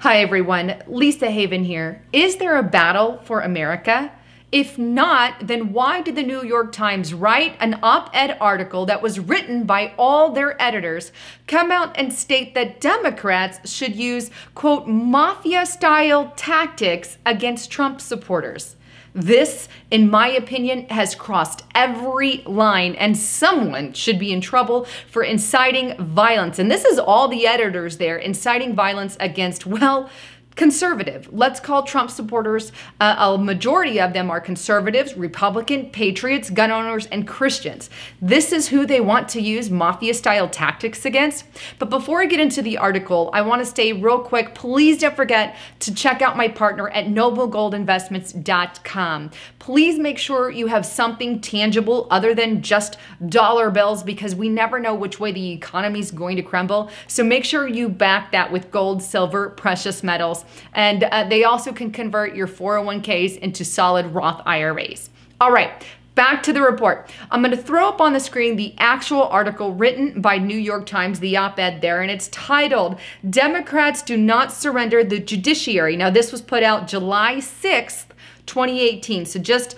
Hi everyone, Lisa Haven here. Is there a battle for America? If not, then why did the New York Times write an op-ed article that was written by all their editors, come out and state that Democrats should use, quote, mafia-style tactics against Trump supporters? This, in my opinion, has crossed every line, and someone should be in trouble for inciting violence. And this is all the editors there, inciting violence against, well, conservative. Let's call Trump supporters, a majority of them are conservatives, Republican, patriots, gun owners, and Christians. This is who they want to use mafia-style tactics against. But before I get into the article, I want to stay real quick. Please don't forget to check out my partner at NOBLEGOLDinvestments.com. Please make sure you have something tangible other than just dollar bills, because we never know which way the economy is going to crumble. So make sure you back that with gold, silver, precious metals. And they also can convert your 401ks into solid Roth IRAs. All right, back to the report. I'm going to throw up on the screen the actual article written by New York Times, the op-ed there, and it's titled, "Democrats Do Not Surrender the Judiciary." Now, this was put out July 6th, 2018, so just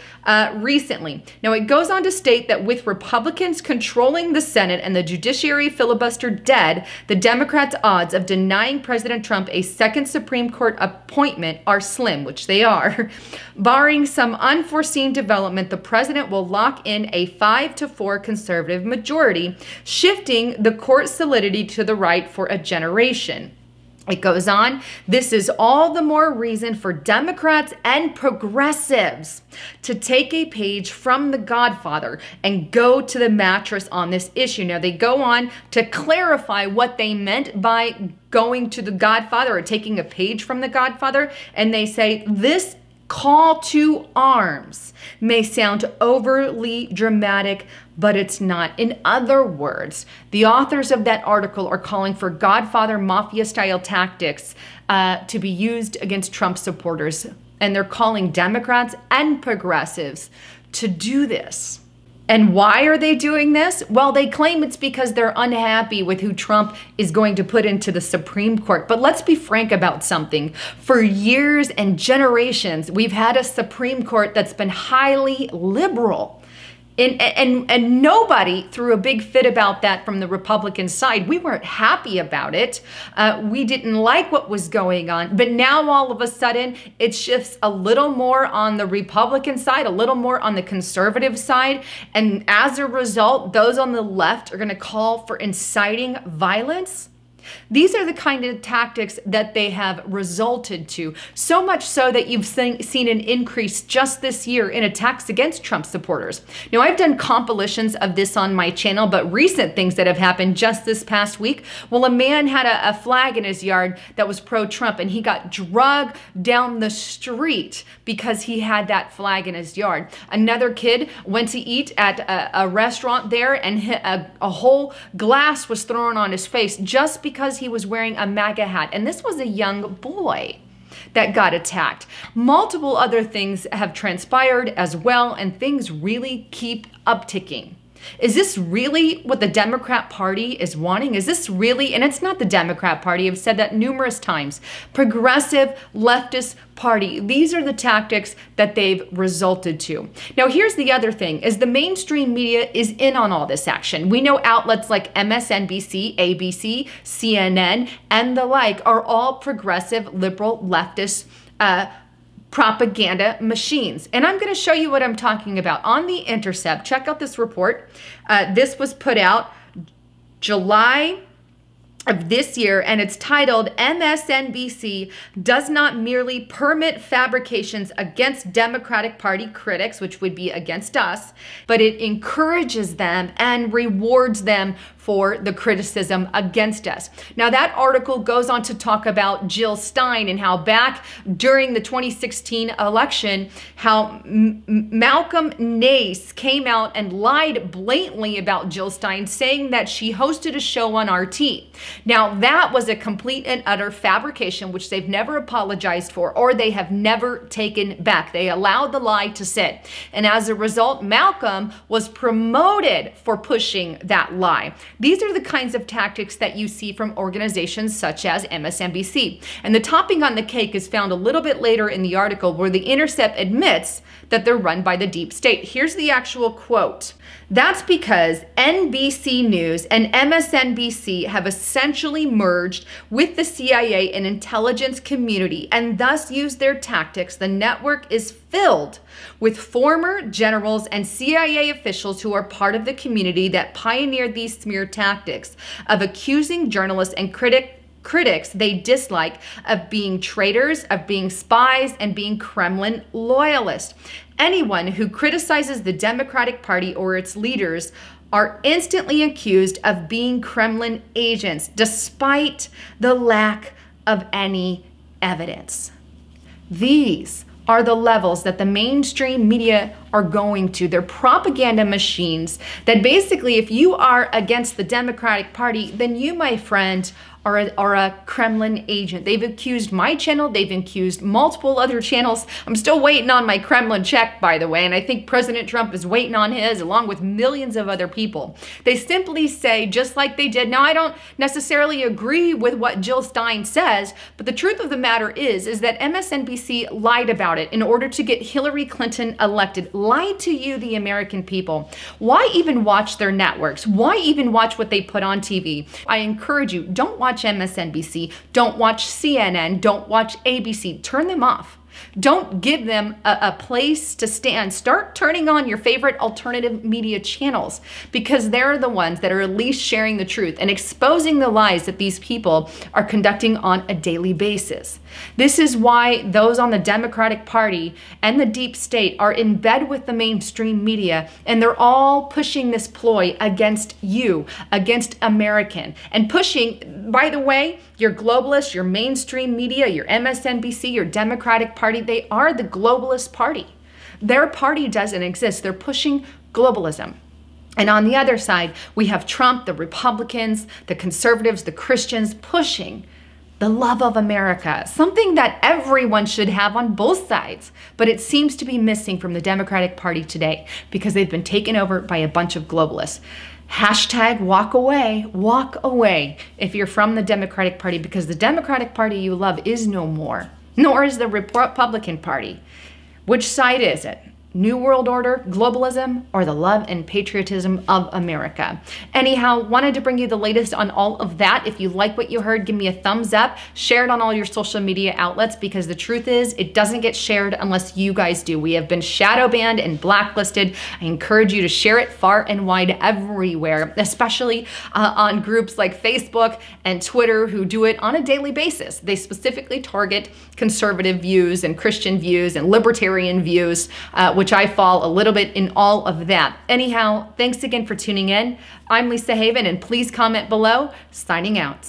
recently. Now, it goes on to state that with Republicans controlling the Senate and the judiciary filibuster dead, the Democrats' odds of denying President Trump a second Supreme Court appointment are slim, which they are. Barring some unforeseen development, the president will lock in a 5-4 conservative majority, shifting the court solidity to the right for a generation. It goes on, this is all the more reason for Democrats and progressives to take a page from The Godfather and go to the mattress on this issue. Now, they go on to clarify what they meant by going to The Godfather or taking a page from The Godfather, and they say this call to arms may sound overly dramatic, but it's not. In other words, the authors of that article are calling for Godfather Mafia-style tactics to be used against Trump supporters. And they're calling Democrats and progressives to do this. And why are they doing this? Well, they claim it's because they're unhappy with who Trump is going to put into the Supreme Court. But let's be frank about something. For years and generations, we've had a Supreme Court that's been highly liberal. And nobody threw a big fit about that from the Republican side. We weren't happy about it. We didn't like what was going on. But now all of a sudden, it shifts a little more on the Republican side, a little more on the conservative side. And as a result, those on the left are going to call for inciting violence. These are the kind of tactics that they have resulted to, so much so that you've seen an increase just this year in attacks against Trump supporters. Now, I've done compilations of this on my channel, but recent things that have happened just this past week, well, a man had a flag in his yard that was pro-Trump, and he got dragged down the street because he had that flag in his yard. Another kid went to eat at a restaurant there, and a whole glass was thrown on his face just because he was wearing a MAGA hat. And this was a young boy that got attacked. Multiple other things have transpired as well, and things really keep upticking. Is this really what the Democrat Party is wanting? Is this really, and it's not the Democrat Party, I've said that numerous times, progressive leftist party. These are the tactics that they've resulted to. Now, here's the other thing, is the mainstream media is in on all this action. We know outlets like MSNBC, ABC, CNN, and the like are all progressive, liberal, leftist propaganda machines. And I'm going to show you what I'm talking about. On The Intercept, check out this report. This was put out July of this year, and it's titled, "MSNBC Does Not Merely Permit Fabrications Against Democratic Party Critics," which would be against us, but it encourages them and rewards them for the criticism against us. Now, that article goes on to talk about Jill Stein and how back during the 2016 election, how Malcolm Nace came out and lied blatantly about Jill Stein, saying that she hosted a show on RT. Now, that was a complete and utter fabrication, which they've never apologized for, or they have never taken back. They allowed the lie to sit. And as a result, Malcolm was promoted for pushing that lie. These are the kinds of tactics that you see from organizations such as MSNBC. And the topping on the cake is found a little bit later in the article, where The Intercept admits that they're run by the deep state. Here's the actual quote. That's because NBC News and MSNBC have essentially merged with the CIA and intelligence community and thus use their tactics. The network is filled with former generals and CIA officials who are part of the community that pioneered these smear tactics of accusing journalists and critics they dislike of being traitors, of being spies, and being Kremlin loyalists. Anyone who criticizes the Democratic Party or its leaders are instantly accused of being Kremlin agents, despite the lack of any evidence. These are the levels that the mainstream media are going to. They're propaganda machines that basically, if you are against the Democratic Party, then you, my friend, are a Kremlin agent. They've accused my channel. They've accused multiple other channels. I'm still waiting on my Kremlin check, by the way, and I think President Trump is waiting on his, along with millions of other people. They simply say, just like they did. Now, I don't necessarily agree with what Jill Stein says, but the truth of the matter is that MSNBC lied about it in order to get Hillary Clinton elected. Lied to you, the American people. Why even watch their networks? Why even watch what they put on TV? I encourage you, don't watch MSNBC, don't watch CNN, don't watch ABC. Turn them off. Don't give them a place to stand. Start turning on your favorite alternative media channels, because they're the ones that are at least sharing the truth and exposing the lies that these people are conducting on a daily basis. This is why those on the Democratic Party and the deep state are in bed with the mainstream media, and they're all pushing this ploy against you, against American, and pushing, by the way, your globalists, your mainstream media, your MSNBC, your Democratic Party, they are the globalist party. Their party doesn't exist. They're pushing globalism. And on the other side, we have Trump, the Republicans, the conservatives, the Christians pushing the love of America, something that everyone should have on both sides. But it seems to be missing from the Democratic Party today because they've been taken over by a bunch of globalists. Hashtag walk away if you're from the Democratic Party, because the Democratic Party you love is no more, nor is the Republican Party. Which side is it? New World Order, globalism, or the love and patriotism of America? Anyhow, wanted to bring you the latest on all of that. If you like what you heard, give me a thumbs up, share it on all your social media outlets, because the truth is it doesn't get shared unless you guys do. We have been shadow banned and blacklisted. I encourage you to share it far and wide everywhere, especially on groups like Facebook and Twitter, who do it on a daily basis. They specifically target conservative views and Christian views and libertarian views, which I fall a little bit in all of that. Anyhow, thanks again for tuning in. I'm Lisa Haven, and please comment below. Signing out.